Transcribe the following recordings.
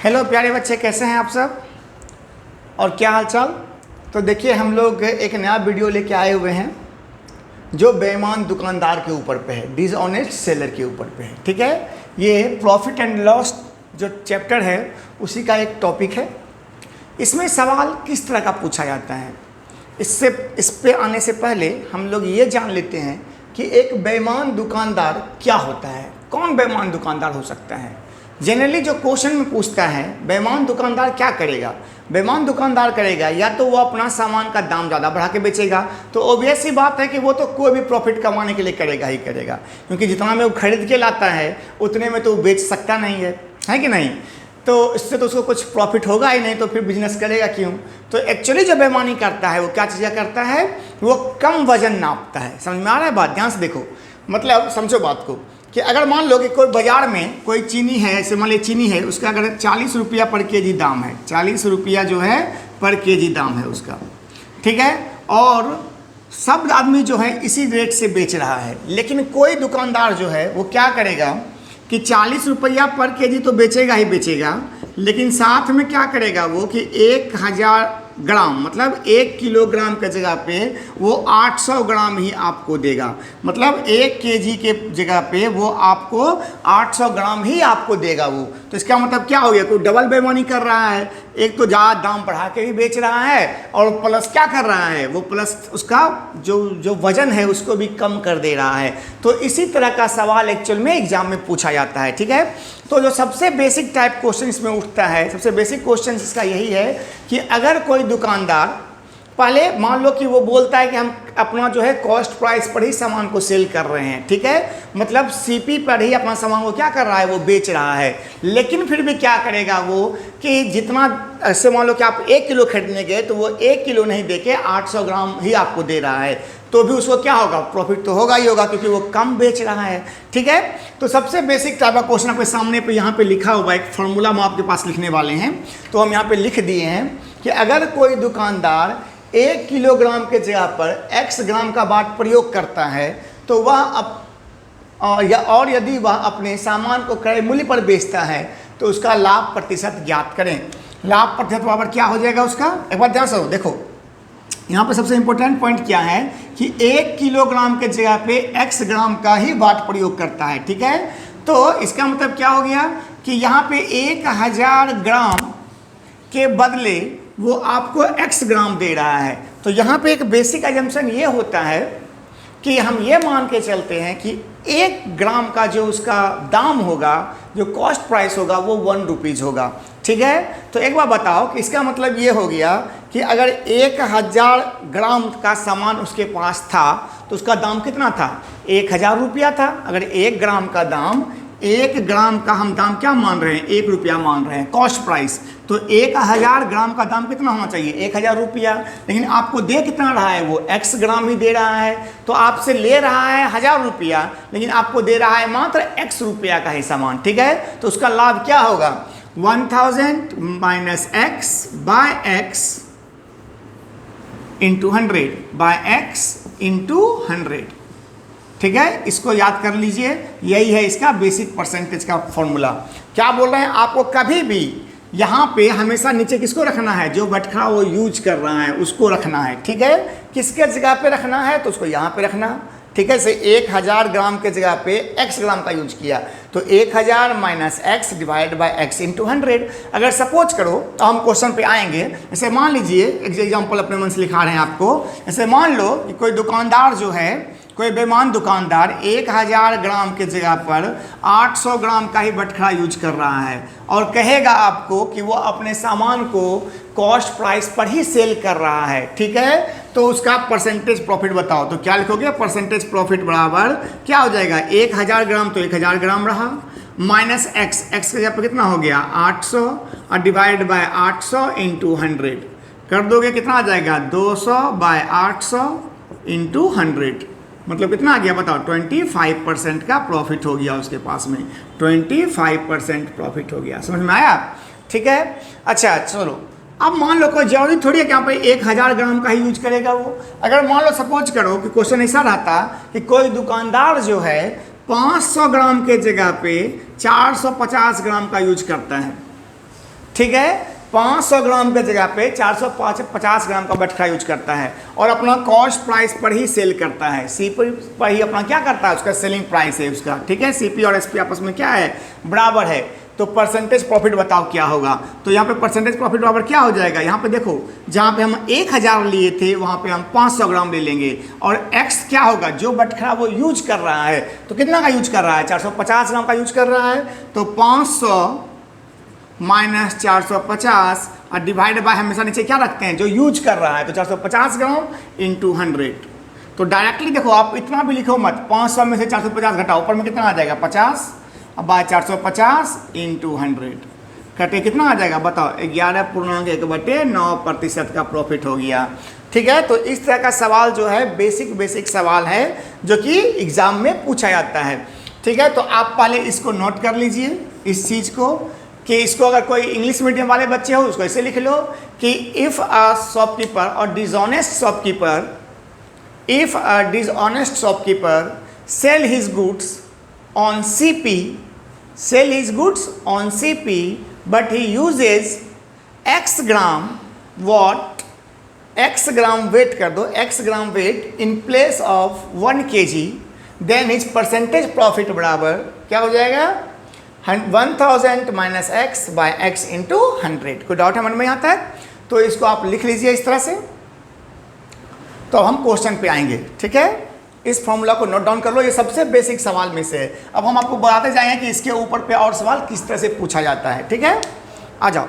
Hello प्यारे बच्चे, कैसे हैं आप सब और क्या हाल चाल। तो देखिए, हम लोग एक नया वीडियो लेके आए हुए हैं जो बेईमान दुकानदार के ऊपर पे है, डिसऑनेस्ट सेलर के ऊपर पे है। ठीक है, ये प्रॉफिट एंड लॉस जो चैप्टर है उसी का एक टॉपिक है। इसमें सवाल किस तरह का पूछा जाता है, इस पे आने से पहले हम लोग ये जान लेते हैं कि एक बेईमान दुकानदार क्या होता है। कौन बेईमान दुकानदार हो सकता है। जनरली जो क्वेश्चन में पूछता है बेईमान दुकानदार क्या करेगा, बेईमान दुकानदार करेगा या तो वो अपना सामान का दाम ज़्यादा बढ़ा के बेचेगा, तो ऑब्वियस सी बात है कि वो तो कोई भी प्रॉफिट कमाने के लिए करेगा ही करेगा, क्योंकि जितना में वो खरीद के लाता है उतने में तो वो बेच सकता नहीं है कि नहीं। तो इससे तो उसको कुछ प्रॉफिट होगा ही नहीं, तो फिर बिजनेस करेगा क्यों। तो एक्चुअली जो बेईमानी करता है वो क्या चीज़ करता है, वो कम वजन नापता है। समझ में आ रहा है बात, ध्यान से देखो। मतलब समझो बात को कि अगर मान लो कि कोई बाजार में कोई चीनी है, ऐसे मान ली चीनी है, उसका अगर 40 रुपया पर केजी दाम है, 40 रुपया जो है पर केजी दाम है उसका, ठीक है, और सब आदमी जो है इसी रेट से बेच रहा है। लेकिन कोई दुकानदार जो है वो क्या करेगा कि 40 रुपया पर केजी तो बेचेगा ही बेचेगा, लेकिन साथ में क्या करेगा वो कि 1000 ग्राम, मतलब 1 किलोग्राम के जगह पे वो 800 ग्राम ही आपको देगा। मतलब 1 केजी के जगह पे वो आपको 800 ग्राम ही आपको देगा वो। तो इसका मतलब क्या हो गया, कोई डबल बेईमानी कर रहा है। एक तो ज़्यादा दाम बढ़ा के भी बेच रहा है और प्लस क्या कर रहा है वो, प्लस उसका जो वजन है उसको भी कम कर दे रहा है। तो इसी तरह का सवाल एक्चुअल में एग्जाम में पूछा जाता है। ठीक है, तो जो सबसे बेसिक टाइप क्वेश्चन इसमें उठता है, सबसे बेसिक क्वेश्चन इसका यही है कि अगर कोई दुकानदार पहले मान लो कि वो बोलता है कि हम अपना जो है कॉस्ट प्राइस पर ही सामान को सेल कर रहे हैं, ठीक है, मतलब सीपी पर ही अपना सामान को क्या कर रहा है वो बेच रहा है। लेकिन फिर भी क्या करेगा वो कि जितना ऐसे मान लो कि आप 1 किलो खरीदने गए तो वो 1 किलो नहीं देके 800 ग्राम ही आपको दे रहा है, तो भी उसको क्या होगा, प्रॉफिट तो होगा ही होगा, क्योंकि वो कम बेच रहा है। ठीक है, तो सबसे बेसिक टाइप का क्वेश्चन आपके सामने पे यहाँ पे लिखा हुआ एक फॉर्मूला हम आपके पास लिखने वाले हैं। तो हम यहाँ पे लिख दिए हैं कि अगर कोई दुकानदार 1 किलोग्राम के जगह पर x ग्राम का बाट प्रयोग करता है तो वह और यदि वह अपने सामान को क्रय मूल्य पर बेचता है तो उसका लाभ प्रतिशत ज्ञात करें। लाभ प्रतिशत बराबर क्या हो जाएगा उसका, एक बार ध्यान से देखो। यहाँ पे सबसे इंपॉर्टेंट पॉइंट क्या है कि 1 किलोग्राम के जगह पे x ग्राम का ही बाट प्रयोग करता है। ठीक है, तो इसका मतलब क्या हो गया कि यहाँ पे 1000 ग्राम के बदले वो आपको x ग्राम दे रहा है। तो यहाँ पे एक बेसिक अजम्पशन ये होता है कि हम ये मान के चलते हैं कि 1 ग्राम का जो उसका दाम होगा, जो कॉस्ट प्राइस होगा, वो 1 रुपीज़ होगा। ठीक है, तो एक बार बताओ कि इसका मतलब ये हो गया कि अगर 1000 ग्राम का सामान उसके पास था तो उसका दाम कितना था, 1000 रुपया था। अगर 1 ग्राम का दाम, 1 ग्राम का हम दाम क्या मान रहे हैं, 1 रुपया मान रहे हैं कॉस्ट प्राइस, तो 1000 ग्राम का दाम कितना होना चाहिए, 1000 रुपया। लेकिन आपको दे कितना रहा है वो, x ग्राम ही दे रहा है, तो आपसे ले रहा है 1000 रुपया, लेकिन आपको दे रहा है मात्र x रुपया का ही सामान। ठीक है, तो उसका लाभ क्या होगा, 1000 minus x by x into 100 by x into 100। ठीक है, इसको याद कर लीजिए, यही है इसका बेसिक परसेंटेज का फॉर्मूला। क्या बोल रहे हैं, आपको कभी भी यहाँ पे हमेशा नीचे किसको रखना है, जो बटखरा वो यूज कर रहा है उसको रखना है। ठीक है, किसके जगह पे रखना है तो उसको यहाँ पे रखना। ठीक है, से 1000 ग्राम के जगह पे x ग्राम का यूज किया, तो 1000 minus x divide by x into 100। अगर सपोज करो तो हम क्वेश्चन पे आएंगे, जैसे मान लीजिए एक एग्जाम्पल अपने मन से लिखा रहे हैं आपको। जैसे मान लो कि कोई दुकानदार जो है, कोई बेईमान दुकानदार 1000 ग्राम के जगह पर 800 ग्राम का ही बटखरा यूज कर रहा है और कहेगा आपको कि वो अपने सामान को कॉस्ट प्राइस पर ही सेल कर रहा है। ठीक है, तो उसका परसेंटेज प्रॉफिट बताओ, तो क्या लिखोगे, परसेंटेज प्रॉफिट बराबर क्या हो जाएगा, 1000 ग्राम तो 1000 ग्राम रहा, माइनस x के जगह पर कितना हो गया 800 और डिवाइड बाय 800 इंटू 100 कर दोगे, कितना आ जाएगा 200 बाय 800 इंटू 100, मतलब कितना आ गया बताओ, 25% का प्रॉफिट हो गया उसके पास में, 25% प्रॉफिट हो गया। समझ में आया। ठीक है, अच्छा चलो, अब मान लो कोई जरूरी थोड़ी है कि यहाँ पे 1000 ग्राम का ही यूज करेगा वो। अगर मान लो सपोज करो कि क्वेश्चन ऐसा रहता कि कोई दुकानदार जो है 500 ग्राम के जगह पे 450 ग्राम का यूज करता है, ठीक है, 500 ग्राम के जगह पे 450 ग्राम का बटखरा यूज करता है और अपना कॉस्ट प्राइस पर ही सेल करता है, सीपी पर ही अपना क्या करता है, उसका सेलिंग प्राइस है उसका, ठीक है। सीपी और एसपी आपस में क्या है, बराबर है। तो परसेंटेज प्रॉफिट बताओ क्या होगा। तो यहाँ पे परसेंटेज प्रॉफिट बराबर क्या हो जाएगा, यहाँ पे देखो जहाँ पे हम 1000 लिए थे वहाँ पे हम 500 ग्राम ले लेंगे और एक्स क्या होगा, जो बटखरा वो यूज कर रहा है तो कितना का यूज कर रहा है, 450 ग्राम का यूज कर रहा है। तो 500 माइनस 450 और डिवाइड बाय हमेशा नीचे क्या रखते हैं, जो यूज कर रहा है, तो 450 ग्राम इंटू 100। तो डायरेक्टली देखो आप इतना भी लिखो मत, 500 में से 450 घटाओ, ऊपर में कितना आ जाएगा 50, अब बाय 450 इंटू 100 कटे कितना आ जाएगा बताओ, 11.1/9% का प्रॉफिट हो गया। ठीक है, तो इस तरह का सवाल जो है बेसिक सवाल है जो कि एग्जाम में पूछा जाता है। ठीक है, तो आप पहले इसको नोट कर लीजिए इस चीज़ को कि इसको अगर कोई इंग्लिश मीडियम वाले बच्चे हो उसको ऐसे लिख लो कि इफ़ अ शॉपकीपर और dishonest shopkeeper, if a dishonest shopkeeper sell his goods on CP, sell his goods on CP but he uses x gram what, x gram weight कर दो, x gram weight in place of 1 kg, then his percentage profit बराबर क्या हो जाएगा, 1000 minus x by x into 100। कोई doubt है मन में यहाँ तक? तो इसको आप लिख लीजिए इस तरह से। तो हम क्वेश्चन पे आएंगे। ठीक है, इस फॉर्मूला को नोट डाउन कर लो, ये सबसे बेसिक सवाल में से है। अब हम आपको बताते जाएंगे कि इसके ऊपर पे और सवाल किस तरह से पूछा जाता है। ठीक है, आ जाओ।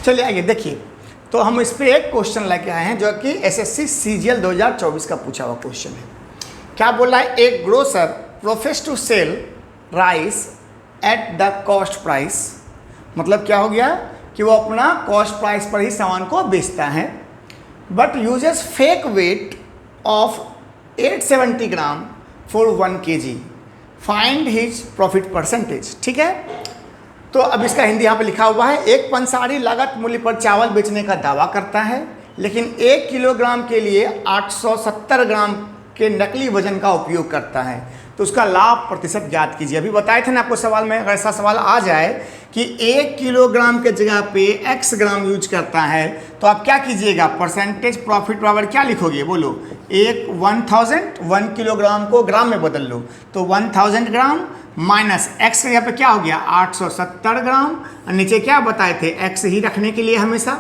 चलिए आइए देखिए, तो हम इस पे एक क्वेश्चन लेके आए हैं जो कि एसएससी सीजीएल 2024 का पूछा हुआ क्वेश्चन है। क्या बोला है, एक grocer profess to sell rice at the cost price, मतलब क्या हो गया कि वो अपना कॉस्ट प्राइस पर ही सामान को बेचता है, but uses fake weight of 870 gram for 1 kg, find his profit percentage. ठीक है, तो अब इसका हिंदी यहाँ पे लिखा हुआ है, एक पंसारी लागत मूल्य पर चावल बेचने का दावा करता है लेकिन 1 किलोग्राम के लिए 870 ग्राम के नकली वजन का उपयोग करता है, तो उसका लाभ प्रतिशत ज्ञात कीजिए। अभी बताए थे ना आपको सवाल में, अगर ऐसा सवाल आ जाए कि 1 किलोग्राम के जगह पे x ग्राम यूज करता है तो आप क्या कीजिएगा, परसेंटेज प्रॉफिट बराबर क्या लिखोगे, बोलो, 1 किलोग्राम को ग्राम में बदल लो, तो 1000 ग्राम माइनस एक्स के यहाँ पे क्या हो गया 870 ग्राम, और नीचे क्या बताए थे एक्स ही रखने के लिए हमेशा,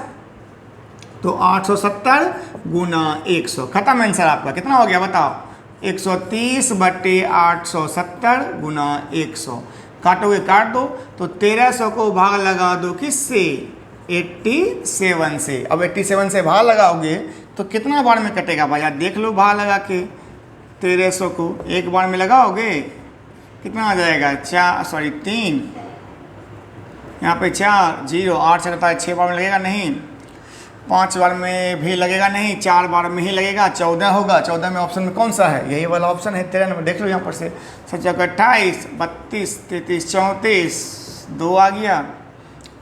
तो 870 गुना 100, खत्म आंसर आपका। कितना हो गया बताओ, 130/870 गुना 100, काटोगे काट दो, तो 1300 को भाग लगा दो किससे, 87 से। अब 87 से भाग लगाओगे तो कितना बार में कटेगा भाई, यार देख लो, भाग लगा के 1300 को एक बार में लगाओगे कितना आ जाएगा, 3, यहाँ पे 4 0 8 से लगता है, 6 बार में लगेगा नहीं, 5 बार में भी लगेगा नहीं, 4 बार में ही लगेगा, 14 होगा। 14 में ऑप्शन में कौन सा है, यही वाला ऑप्शन है 13 नंबर, देख लो यहाँ पर से, 7 28 32 33 34, 2 आ गया,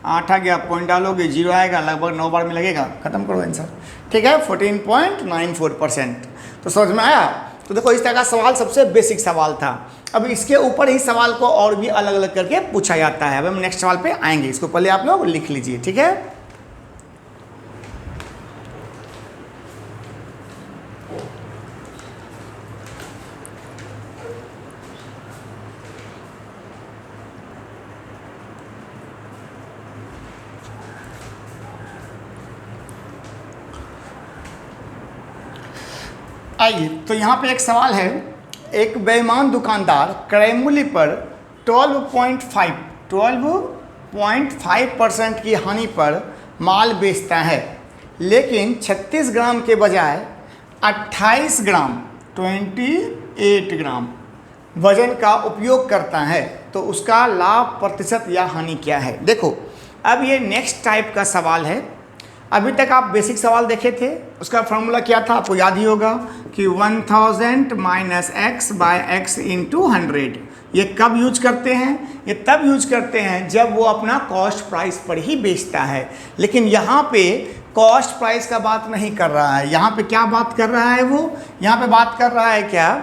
8 आ गया, पॉइंट डालोगे 0 आएगा, लगभग 9 बार में लगेगा, खत्म करो आंसर। ठीक है, 14.94%। तो समझ में आया? तो देखो इस तरह का सवाल सबसे बेसिक सवाल था। अब इसके ऊपर ही सवाल को और भी अलग अलग करके पूछा जाता है। अब हम नेक्स्ट सवाल पे आएंगे, इसको पहले आप लोग लिख लीजिए। ठीक है, आइए, तो यहाँ पे एक सवाल है, एक बेईमान दुकानदार क्रय मूल्य पर 12.5% की हानि पर माल बेचता है, लेकिन 36 ग्राम के बजाय 28 ग्राम 28 ग्राम वजन का उपयोग करता है, तो उसका लाभ प्रतिशत या हानि क्या है। देखो अब ये नेक्स्ट टाइप का सवाल है। अभी तक आप बेसिक सवाल देखे थे, उसका फॉर्मूला क्या था आपको याद ही होगा कि 1000 minus x by x into 100, ये कब यूज करते हैं? ये तब यूज करते हैं जब वो अपना कॉस्ट प्राइस पर ही बेचता है। लेकिन यहाँ पे कॉस्ट प्राइस का बात नहीं कर रहा है, यहाँ पे क्या बात कर रहा है वो? यहाँ पे बात कर रहा है क्या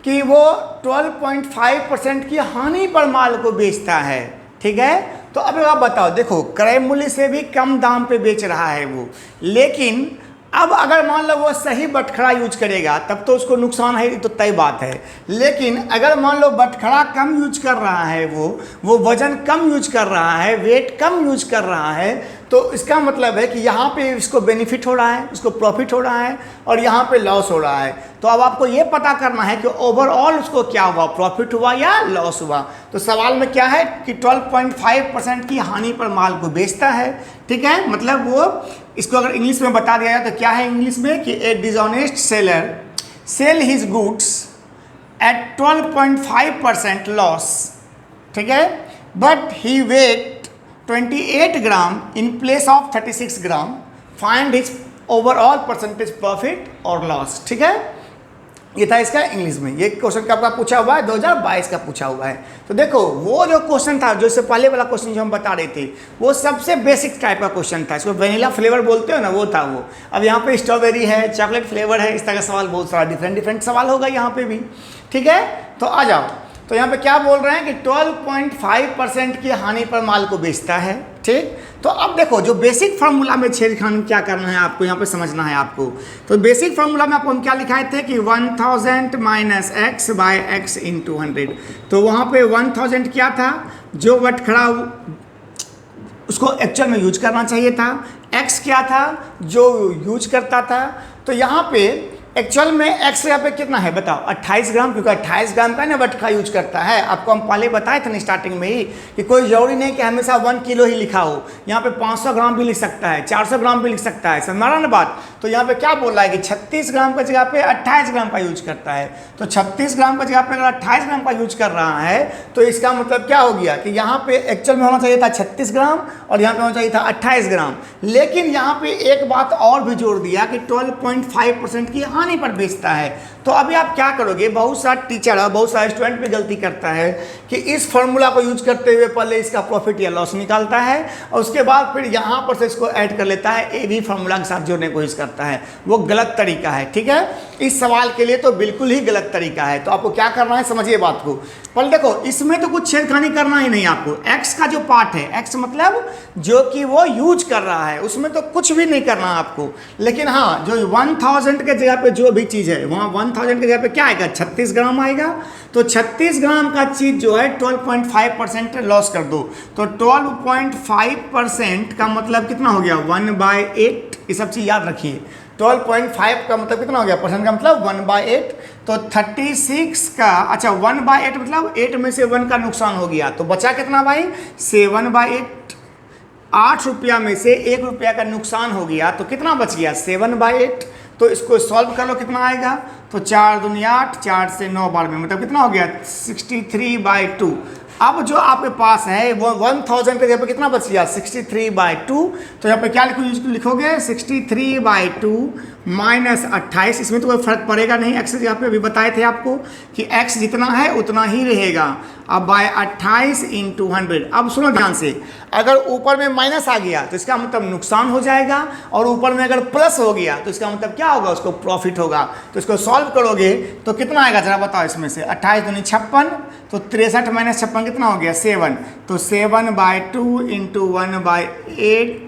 कि वो 12.5% की हानि पर माल को बेचता है। ठीक है, तो अब आप बताओ, देखो क्रय मूल्य से भी कम दाम पे बेच रहा है वो, लेकिन अब अगर मान लो वो सही बटखरा यूज करेगा तब तो उसको नुकसान है, तो तय बात है। लेकिन अगर मान लो बटखरा कम यूज कर रहा है, वो वजन कम यूज कर रहा है, वेट कम यूज कर रहा है, तो इसका मतलब है कि यहाँ पे इसको बेनिफिट हो रहा है, उसको प्रॉफिट हो रहा है, और यहाँ पे लॉस हो रहा है। तो अब आपको ये पता करना है कि ओवरऑल उसको क्या हुआ, प्रॉफिट हुआ या लॉस हुआ। तो सवाल में क्या है कि 12.5% की हानि पर माल को बेचता है। ठीक है, मतलब वो इसको अगर इंग्लिश में बता दिया जाए तो क्या है इंग्लिश में कि a dishonest seller sell his goods at 12.5% loss. ठीक है, but he weight 28 gram in place of 36 gram, find his overall percentage profit और लॉस। ठीक है, ये था इसका इंग्लिश में। ये क्वेश्चन कब का पूछा हुआ है? 2022 का पूछा हुआ है। तो देखो वो जो क्वेश्चन था, जो इससे पहले वाला क्वेश्चन जो हम बता रहे थे, वो सबसे बेसिक टाइप का क्वेश्चन था। इसको वेनिला फ्लेवर बोलते हो ना, वो था वो। अब यहाँ पे स्ट्रॉबेरी है, चॉकलेट फ्लेवर है, इस तरह का सवाल बहुत सारा डिफरेंट सवाल होगा यहाँ पे भी। ठीक है, तो आ जाओ। तो यहाँ पे क्या बोल रहे हैं कि 12.5% की हानि पर माल को बेचता है। ठीक, तो अब देखो जो बेसिक फार्मूला में छेड़खानी क्या करना है आपको, यहाँ पे समझना है आपको। तो बेसिक फार्मूला में आपको हम क्या लिखाए थे कि 1000 minus x by x into 100। तो वहाँ पे 1000 क्या था, जो बटखरा उसको एक्चुअल में यूज करना चाहिए था। एक्स क्या था, जो यूज करता था। तो यहाँ पे एक्चुअल में एक्स यहाँ पे कितना है बताओ, 28 ग्राम, क्योंकि 28 ग्राम का ना बटखरा यूज करता है। आपको हम पहले बताए थे ना स्टार्टिंग में ही कि कोई जरूरी नहीं कि हमेशा 1 किलो ही लिखा हो, यहाँ पे 500 ग्राम भी लिख सकता है, 400 ग्राम भी लिख सकता है। समझ ना बात? तो यहाँ पे क्या बोल रहा है कि 36 ग्राम की जगह पे 28 ग्राम का यूज करता है। तो 36 ग्राम की जगह पे अगर 28 ग्राम का यूज कर रहा है तो इसका मतलब क्या हो गया कि यहाँ पे एक्चुअल में होना चाहिए था 36 ग्राम और यहाँ पे होना चाहिए था 28 ग्राम। लेकिन यहाँ पे एक बात और भी जोड़ दिया कि 12.5% की हानि पर बेचता है। तो अभी आप क्या करोगे, बहुत सारा टीचर और बहुत सारा स्टूडेंट भी गलती करता है कि इस फॉर्मूला को यूज करते हुए पहले इसका प्रॉफिट या लॉस निकालता है और उसके बाद फिर यहाँ पर से इसको ऐड कर लेता है, ए भी फॉर्मूला के साथ जोड़ने की कोशिश करता है। वो गलत तरीका है। ठीक है, इस सवाल के लिए तो बिल्कुल ही गलत तरीका है। तो आपको क्या करना है, समझिए बात को। पर देखो इसमें तो कुछ छेड़खानी करना ही नहीं आपको। एक्स का जो पार्ट है, एक्स मतलब जो कि वो यूज कर रहा है, उसमें तो कुछ भी नहीं करना आपको। लेकिन हाँ, जो 1000 के जगह पे जो भी चीज़ है वहाँ 1000 के जगह पे क्या आएगा, 36 ग्राम आएगा। तो 36 ग्राम का चीज़ जो है 12.5% लॉस कर दो। तो 12.5% का मतलब कितना हो गया, 1/8। ये सब चीज़ याद रखिए। 12.5 का मतलब कितना हो गया, परसेंट का मतलब 1/8। तो 36 का, अच्छा 1/8 मतलब 8 में से 1 का नुकसान हो गया। तो बचा कितना भाई, 7/8। 8 रुपया में से 1 रुपया का नुकसान हो गया तो कितना बच गया, 7/8। तो इसको सॉल्व कर लो, कितना आएगा, तो 4 दूनी 8, 4 से 9 बार में मतलब कितना हो गया, 63/2। अब जो आपके पास है वो 1000 के जगह पे कितना बच गया, 63/2। तो यहाँ पे क्या लिखोगे, 63/2 माइनस 28। इसमें तो कोई फर्क पड़ेगा नहीं, एक्स जगह पे अभी बताए थे आपको कि एक्स जितना है उतना ही रहेगा। अब बाय 28 इंटू 100। अब सुनो ध्यान से, अगर ऊपर में माइनस आ गया तो इसका मतलब नुकसान हो जाएगा, और ऊपर में अगर प्लस हो गया तो इसका मतलब क्या होगा, उसको प्रॉफिट होगा। तो इसको सॉल्व करोगे तो कितना आएगा जरा बताओ इसमें से, 28 दूनी 56, तो 63 माइनस 56 कितना हो गया, 7। तो 7/2 इंटू 1/8,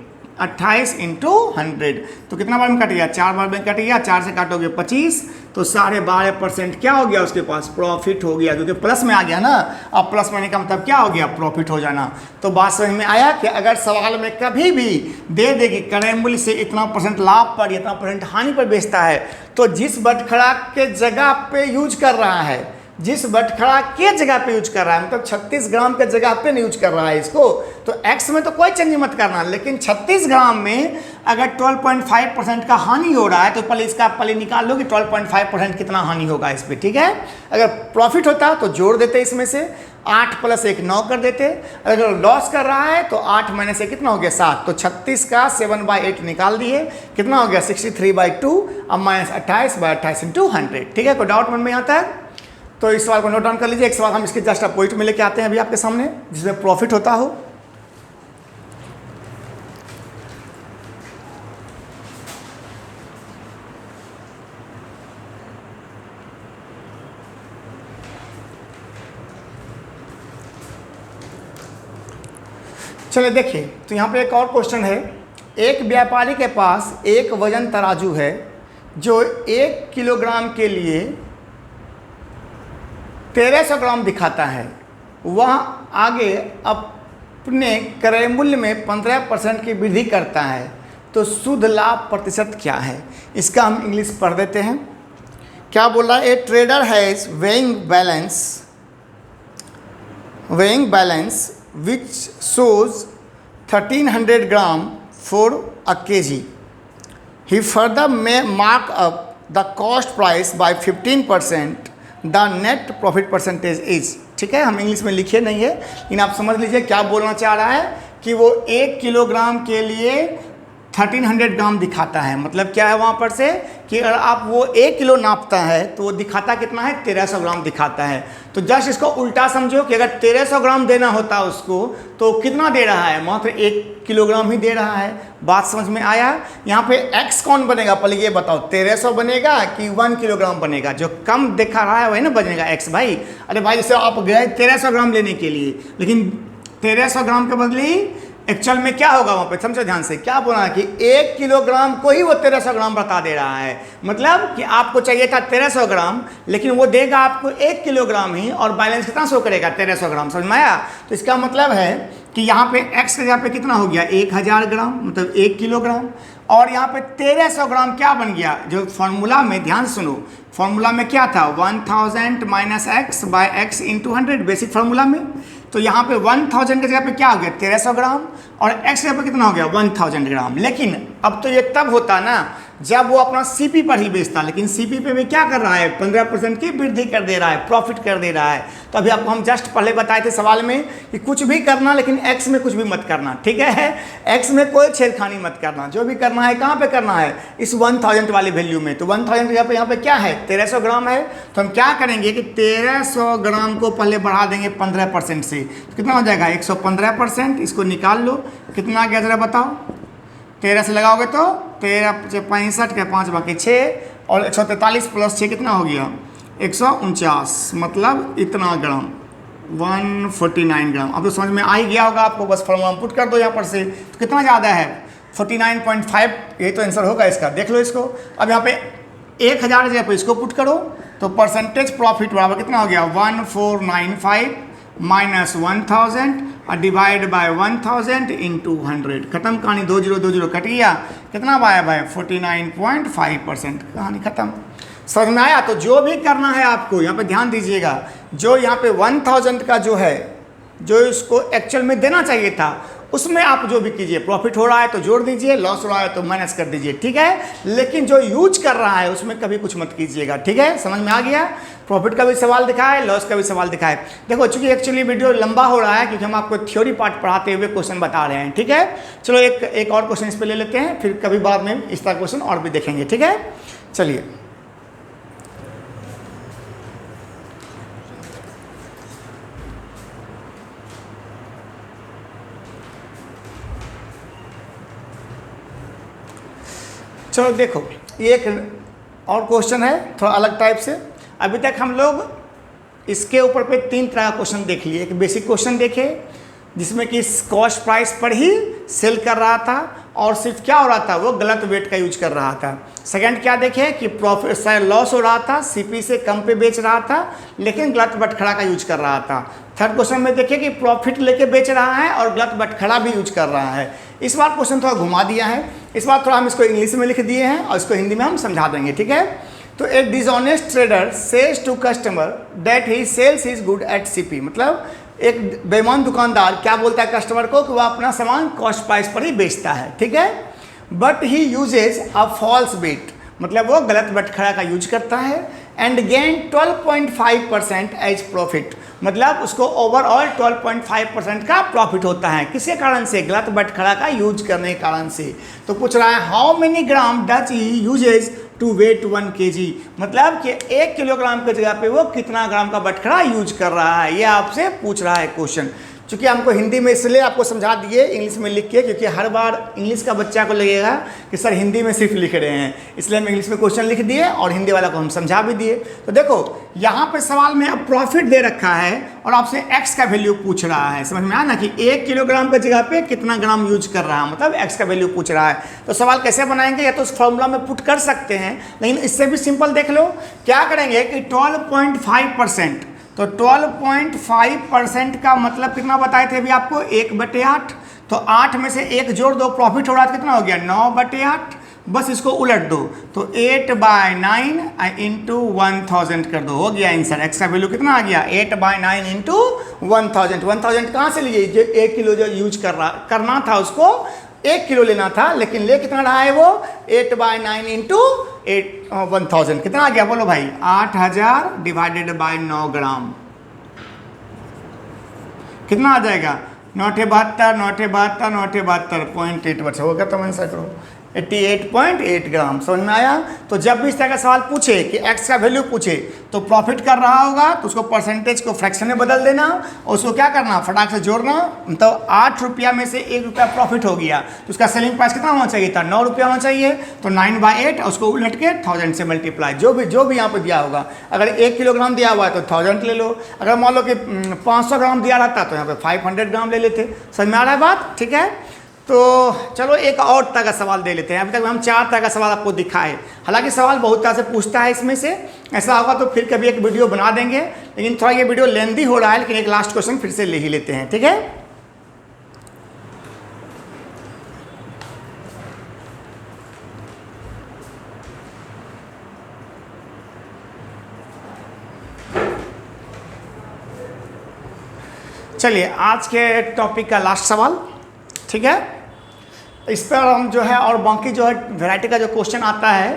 28 इंटू 100। तो कितना बार में कट गया, 4 बार में कट गया। 4 से काटोगे 25, तो 12.5% क्या हो गया उसके पास, प्रॉफिट हो गया, क्योंकि प्लस में आ गया ना। अब प्लस में का मतलब क्या हो गया, प्रॉफिट हो जाना। तो बात समझ में आया कि अगर सवाल में कभी भी दे देगी क्रय मूल्य से इतना % लाभ पर, इतना % हानि पर बेचता है, तो जिस बटखरा के जगह पे यूज कर रहा है, जिस बटखरा के जगह पे यूज कर रहा है, मतलब 36 ग्राम के जगह पे नहीं यूज कर रहा है इसको, तो एक्स में तो कोई चेंज मत करना। लेकिन 36 ग्राम में अगर 12.5% का हानि हो रहा है तो पहले निकाल लो कि 12.5% कितना हानि होगा इस पर। ठीक है, अगर प्रॉफिट होता तो जोड़ देते इसमें से, 8 + 1 9 कर देते। अगर लॉस कर रहा है तो 8 - 1 कितना हो गया, 7। तो 36 का 7/8 निकाल दिए, कितना हो गया, 63/2। अब -28/28 इंटू 100। ठीक है, कोई डाउट मन में आता है? तो इस सवाल को नोट डाउन कर लीजिए। एक सवाल हम इसके जस्ट अपोजिट में लेके आते हैं अभी आपके सामने, जिसमें प्रॉफिट होता हो। चलिए देखिए, तो यहाँ पे एक और क्वेश्चन है। एक व्यापारी के पास एक वजन तराजू है जो 1 किलोग्राम के लिए 1300 ग्राम दिखाता है। वह आगे अपने क्रय मूल्य में 15% की वृद्धि करता है, तो शुद्ध लाभ प्रतिशत क्या है? इसका हम इंग्लिश पढ़ देते हैं। क्या बोल रहा है? ए trader has weighing balance which shows 1300 gram for a kg. He further may mark up the cost price by 15%. The net profit percentage is, ठीक है, हम इंग्लिश में लिखे नहीं है लेकिन आप समझ लीजिए क्या बोलना चाह रहा है कि वो 1 किलोग्राम के लिए 1300 ग्राम दिखाता है। मतलब क्या है वहाँ पर से कि अगर आप वो 1 किलो नापता है तो वो दिखाता कितना है? 1300 ग्राम दिखाता है। तो जस्ट इसको उल्टा समझो कि अगर 1300 ग्राम देना होता उसको तो कितना दे रहा है? मात्र 1 किलोग्राम ही दे रहा है। बात समझ में आया? यहाँ पे x कौन बनेगा? पहले ये बताओ, 1300 बनेगा कि 1 किलोग्राम बनेगा? जो कम दिखा रहा है वही ना बनेगा x भाई। अरे भाई जैसे आप गए 1300 ग्राम लेने के लिए, लेकिन 1300 ग्राम के बदले एक्चुअल में क्या होगा वहाँ पे? समझो ध्यान से, क्या बोला कि 1 किलोग्राम को ही वो 1300 ग्राम बता दे रहा है। मतलब कि आपको चाहिए था 1300 ग्राम, लेकिन वो देगा आपको 1 किलोग्राम ही, और बैलेंस कितना शो करेगा? 1300 ग्राम। समझ में आया? तो इसका मतलब है कि यहाँ पे x के जगह पे कितना हो गया? 1000 ग्राम, मतलब 1 किलोग्राम। और यहाँ पे 1300 ग्राम क्या बन गया? जो फॉर्मूला में, ध्यान सुनो, फॉर्मूला में क्या था? 1000 minus x by x into 100, basic formula में। तो यहाँ पे 1000 की जगह पे क्या हो गया? 1300 ग्राम, और x की जगह पे कितना हो गया? 1000 ग्राम। लेकिन अब तो ये तब होता ना जब वो अपना सीपी पर ही बेचता, लेकिन सीपी पे भी क्या कर रहा है? 15% की वृद्धि कर दे रहा है, प्रॉफिट कर दे रहा है। तो अभी आपको हम जस्ट पहले बताए थे सवाल में कि कुछ भी करना, लेकिन x में कुछ भी मत करना, ठीक है? x में कोई छेड़खानी मत करना। जो भी करना है कहाँ पे करना है? इस 1000 वाली वैल्यू में। तो 1000 की जगह पे यहाँ पे क्या है? 1300 ग्राम है। तो हम क्या करेंगे कि 1300 ग्राम को पहले बढ़ा देंगे 15% से, तो कितना हो जाएगा? 115%। इसको निकाल लो, कितना आ गया जरा बताओ? 13 से लगाओगे तो 13 65 के 5 बाकी 6, और 143 प्लस 6 कितना हो गया? 149, मतलब इतना ग्राम, 149 ग्राम। अब तो समझ में आ ही गया होगा आपको। बस फॉर्मूला पुट कर दो यहाँ पर से, तो कितना ज़्यादा है? 49.5, यही तो आंसर होगा इसका। देख लो इसको। अब यहाँ पे 1000 जगह पर इसको पुट करो, तो परसेंटेज प्रॉफिट बराबर कितना हो गया? 1495 माइनस 1000 और डिवाइड बाय 1000 इंटू 100। खत्म कहानी। 2020 कट गया, कितना पाया भाई? 49.5%। कहानी खत्म। समझ में आया? तो जो भी करना है आपको यहाँ पे ध्यान दीजिएगा, जो यहाँ पे 1000 का जो है, जो इसको एक्चुअल में देना चाहिए था, उसमें आप जो भी कीजिए, प्रॉफिट हो रहा है तो जोड़ दीजिए, लॉस हो रहा है तो माइनस कर दीजिए, ठीक है? लेकिन जो यूज कर रहा है उसमें कभी कुछ मत कीजिएगा, ठीक है? समझ में आ गया? प्रॉफिट का भी सवाल दिखा है, लॉस का भी सवाल दिखा है। देखो चूंकि एक्चुअली वीडियो लंबा हो रहा है क्योंकि हम आपको थ्योरी पार्ट पढ़ाते हुए क्वेश्चन बता रहे हैं, ठीक है? चलो एक और क्वेश्चन इस पर ले लेते हैं, फिर कभी बाद में इस तरह क्वेश्चन और भी देखेंगे, ठीक है? चलिए, चलो देखो, ये एक और क्वेश्चन है थोड़ा अलग टाइप से। अभी तक हम लोग इसके ऊपर पे 3 तरह का क्वेश्चन देख लिए। एक बेसिक क्वेश्चन देखे जिसमें कि कॉस्ट प्राइस पर ही सेल कर रहा था और सिर्फ क्या हो रहा था? वो गलत वेट का यूज कर रहा था। सेकंड क्या देखे कि प्रॉफिट लॉस हो रहा था, सीपी से कम पे बेच रहा था लेकिन गलत बटखड़ा का यूज कर रहा था। थर्ड क्वेश्चन में देखे कि प्रॉफिट लेके बेच रहा है और गलत बटखड़ा भी यूज कर रहा है। इस बार क्वेश्चन थोड़ा घुमा दिया है, इस बार थोड़ा हम इसको इंग्लिश में लिख दिए हैं और इसको हिंदी में हम समझा देंगे, ठीक है? तो एक dishonest trader says to customer that he sells his good at CP. मतलब एक बेईमान दुकानदार क्या बोलता है कस्टमर को कि वह अपना सामान कॉस्ट प्राइस पर ही बेचता है, ठीक है? But he uses a false bet, मतलब वो गलत बटखड़ा का यूज करता है, एंड गेन 12.5% एज प्रॉफिट। मतलब उसको ओवरऑल 12.5% का प्रॉफिट होता है। किसके कारण से? गलत बटखड़ा का यूज करने के कारण से। तो पूछ रहा है how many gram does he uses to weight 1 kg, मतलब कि 1 किलोग्राम की जगह पे वो कितना ग्राम का बटखरा यूज कर रहा है, ये आपसे पूछ रहा है क्वेश्चन। चूँकि हमको हिंदी में इसलिए आपको समझा दिए इंग्लिश में लिख के, क्योंकि हर बार इंग्लिश का बच्चा को लगेगा कि सर हिंदी में सिर्फ लिख रहे हैं, इसलिए हम इंग्लिश में क्वेश्चन लिख दिए और हिंदी वाला को हम समझा भी दिए। तो देखो यहाँ पे सवाल में अब प्रॉफिट दे रखा है और आपसे एक्स का वैल्यू पूछ रहा है, समझ में आया ना, कि 1 किलोग्राम की जगह पे कितना ग्राम यूज कर रहा है, मतलब एक्स का वैल्यू पूछ रहा है। तो सवाल कैसे बनाएंगे, या तो उस फॉर्मूला में पुट कर सकते हैं, लेकिन इससे भी सिंपल देख लो। क्या करेंगे कि 12.5%, तो 12.5% का मतलब कितना बताए थे अभी आपको, 1/8। तो 8 में से 1 जोड़ दो, प्रॉफिट हो रहा था कितना हो गया, 9/8। बस इसको उलट दो, तो 8/9 इंटू 1000 कर दो, हो गया आंसर। एक्स का वैल्यू कितना आ गया, 8/9 इंटू 1000। 1000 कहाँ से लिए, जो 1 किलो जो यूज करना था उसको 1 किलो लेना था, लेकिन ले कितना रहा है वो, 8/9 इंटू 1000 कितना आ गया, बोलो भाई, 8000 डिवाइडेड बाय 9 ग्राम, कितना आ जाएगा, 972 972 972 0.8 बचा होगा, तो आंसर करो 88.8 ग्राम। समझ में आया। तो जब भी इस तरह का सवाल पूछे कि एक्स का वैल्यू पूछे तो प्रॉफिट कर रहा होगा तो उसको परसेंटेज को फ्रैक्शन में बदल देना और उसको क्या करना, फटाक से जोड़ना। तो 8 रुपया में से 1 रुपया प्रॉफिट हो गया तो उसका सेलिंग प्राइस कितना होना चाहिए था, 9 रुपया होना चाहिए। तो 9/8 उसको उलट के 1000 से मल्टीप्लाई, जो भी यहाँ पर दिया होगा। अगर 1 किलोग्राम दिया हुआ है तो 1000 ले लो, अगर मान लो कि 500 ग्राम दिया रहता तो यहाँ पे 500 ग्राम ले लेते। समझ में आ रहा है बात, ठीक है। तो चलो एक और तरह का सवाल दे लेते हैं। अभी तक हम 4 तरह का सवाल आपको दिखाए, हालांकि सवाल बहुत तरह से पूछता है इसमें से। ऐसा होगा तो फिर कभी एक वीडियो बना देंगे, लेकिन थोड़ा ये वीडियो लेंदी हो रहा है, लेकिन एक लास्ट क्वेश्चन फिर से ले ही लेते हैं, ठीक है। चलिए आज के टॉपिक का लास्ट सवाल, ठीक है। इस पर हम जो है और बाकी जो है वैरायटी का जो क्वेश्चन आता है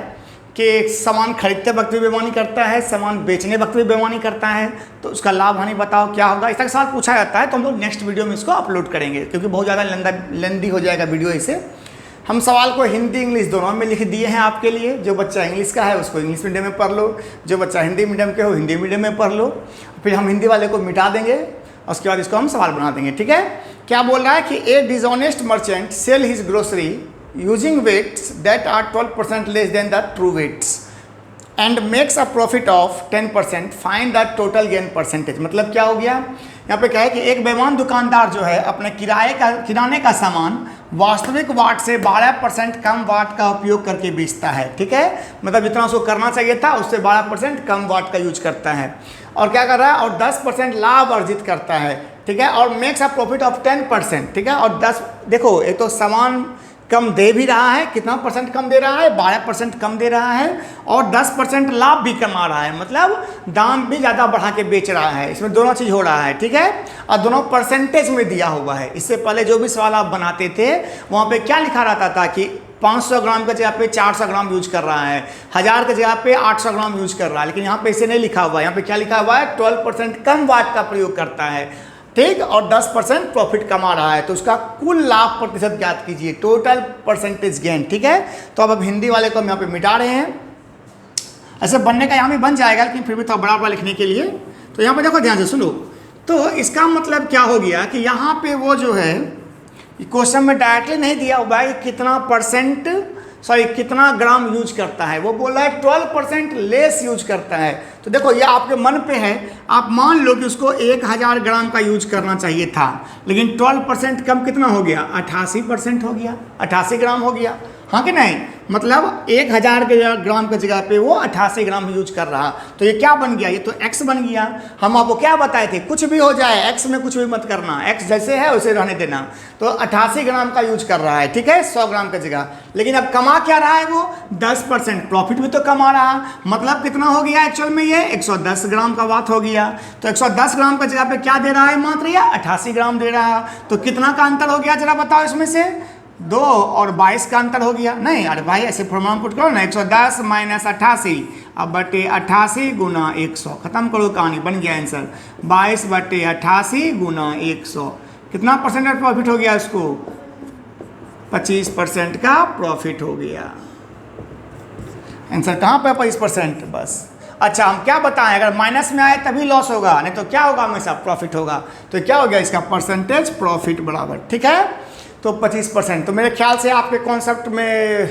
कि सामान खरीदते वक्त भी बेईमानी करता है, सामान बेचने वक्त भी बेईमानी करता है, तो उसका लाभ हानि बताओ क्या होगा, इस तरह का सवाल पूछा जाता है। तो हम लोग नेक्स्ट वीडियो में इसको अपलोड करेंगे, क्योंकि बहुत ज़्यादा लेंदी हो जाएगा वीडियो। इसे हम सवाल को हिंदी इंग्लिश दोनों में लिख दिए हैं आपके लिए। जो बच्चा इंग्लिश का है उसको इंग्लिश मीडियम में पढ़ लो, जो बच्चा हिंदी मीडियम के हो हिंदी मीडियम में पढ़ लो। फिर हम हिंदी वाले को मिटा देंगे, उसके बाद इसको हम सवाल बना देंगे, ठीक है। क्या बोल रहा है कि a dishonest merchant sell his grocery using weights that are 12% less than the true weights and makes a profit of 10%, find the total gain percentage. मतलब क्या हो गया, यहाँ पे क्या है कि एक बेईमान दुकानदार जो है अपने किराने का सामान वास्तविक वाट से 12% कम वाट का उपयोग करके बेचता है, ठीक है। मतलब जितना उसको करना चाहिए था उससे 12% कम वाट का यूज करता है, और क्या कर रहा है, और 10% लाभ अर्जित करता है, ठीक है। और मेक्स अ प्रॉफिट ऑफ 10%, ठीक है। और 10, देखो एक तो सामान कम दे भी रहा है, कितना परसेंट कम दे रहा है, 12% कम दे रहा है, और 10% लाभ भी कमा रहा है, मतलब दाम भी ज़्यादा बढ़ा के बेच रहा है। इसमें दोनों चीज़ हो रहा है, ठीक है। और दोनों परसेंटेज में दिया हुआ है। इससे पहले जो भी सवाल आप बनाते थे वहाँ पे क्या लिखा रहता था कि 500 ग्राम की जगह पे 400 ग्राम यूज कर रहा है, 1000 की जगह पे 800 ग्राम यूज कर रहा है, लेकिन यहाँ पे इसे नहीं लिखा हुआ है। यहाँ पे क्या लिखा हुआ है, 12% कम वाट का प्रयोग करता है, ठीक, और 10% प्रॉफिट कमा रहा है। तो उसका कुल लाभ प्रतिशत ज्ञात कीजिए, टोटल परसेंटेज गेन, ठीक है। तो अब हिंदी वाले को हम यहाँ पे मिटा रहे हैं। ऐसे बनने का यहाँ भी बन जाएगा, लेकिन फिर भी थोड़ा बड़ा लिखने के लिए। तो यहाँ पे देखो ध्यान से सुनो। तो इसका मतलब क्या हो गया कि यहाँ पे वो जो है क्वेश्चन में डायरेक्टली नहीं दिया हुआ है कितना परसेंट, सॉरी कितना ग्राम यूज करता है, वो बोल रहा है 12% लेस यूज करता है। तो देखो ये आपके मन पे है, आप मान लो कि उसको 1000 ग्राम का यूज करना चाहिए था, लेकिन 12% कम कितना हो गया, 88% हो गया, 88 ग्राम हो गया, हाँ कि नहीं। मतलब 1000 ग्राम की जगह पे वो 88 ग्राम यूज कर रहा। तो ये क्या बन गया, ये तो x बन गया। हम आपको क्या बताए थे, कुछ भी हो जाए x में कुछ भी मत करना, x जैसे है उसे रहने देना। तो 88 ग्राम का यूज कर रहा है, ठीक है, 100 ग्राम की जगह। लेकिन अब कमा क्या रहा है वो, 10%, प्रॉफिट भी तो कमा रहा। मतलब कितना हो गया एक्चुअल में, ये 110 ग्राम का बात हो गया। तो 110 ग्राम की जगह पे क्या दे रहा है, मात्र या 88 ग्राम दे रहा है। तो कितना का अंतर हो गया जरा बताओ, इसमें से 2 और 22 का अंतर हो गया। नहीं अरे भाई ऐसे फॉर्मूला पुट करो ना, 110 माइनस 88 अब बटे 88 गुना 100, खत्म करो कहानी, बन गया आंसर 22 बटे 88 गुना 100। कितना परसेंट प्रॉफिट हो गया उसको, 25% का प्रॉफिट हो गया। आंसर कहाँ पे 25%? बस। अच्छा, हम क्या बताएं, अगर माइनस में आए तभी लॉस होगा, नहीं तो क्या होगा, हमेशा प्रॉफिट होगा। तो क्या हो गया इसका परसेंटेज प्रॉफिट बराबर, ठीक है। तो 25%। तो मेरे ख्याल से आपके कॉन्सेप्ट में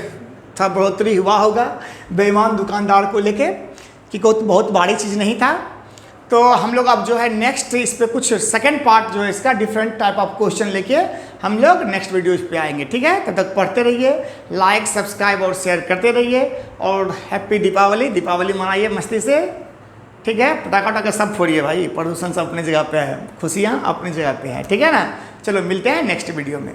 था बढ़ोतरी हुआ होगा बेईमान दुकानदार को लेके, कि कोई बहुत बड़ी चीज़ नहीं था। तो हम लोग अब जो है नेक्स्ट इस पे कुछ सेकंड पार्ट जो है इसका डिफरेंट टाइप ऑफ क्वेश्चन लेके हम लोग नेक्स्ट वीडियो इस पे आएंगे, ठीक है। तब तक पढ़ते रहिए, लाइक सब्सक्राइब और शेयर करते रहिए, और हैप्पी दीपावली। दीपावली मनाइए मस्ती से, ठीक है। पटाखा वटाखा सब फोड़िए भाई, प्रदूषण सब अपनी जगह पे है, खुशियाँ अपनी जगह पे है, ठीक है ना। चलो मिलते हैं नेक्स्ट वीडियो में।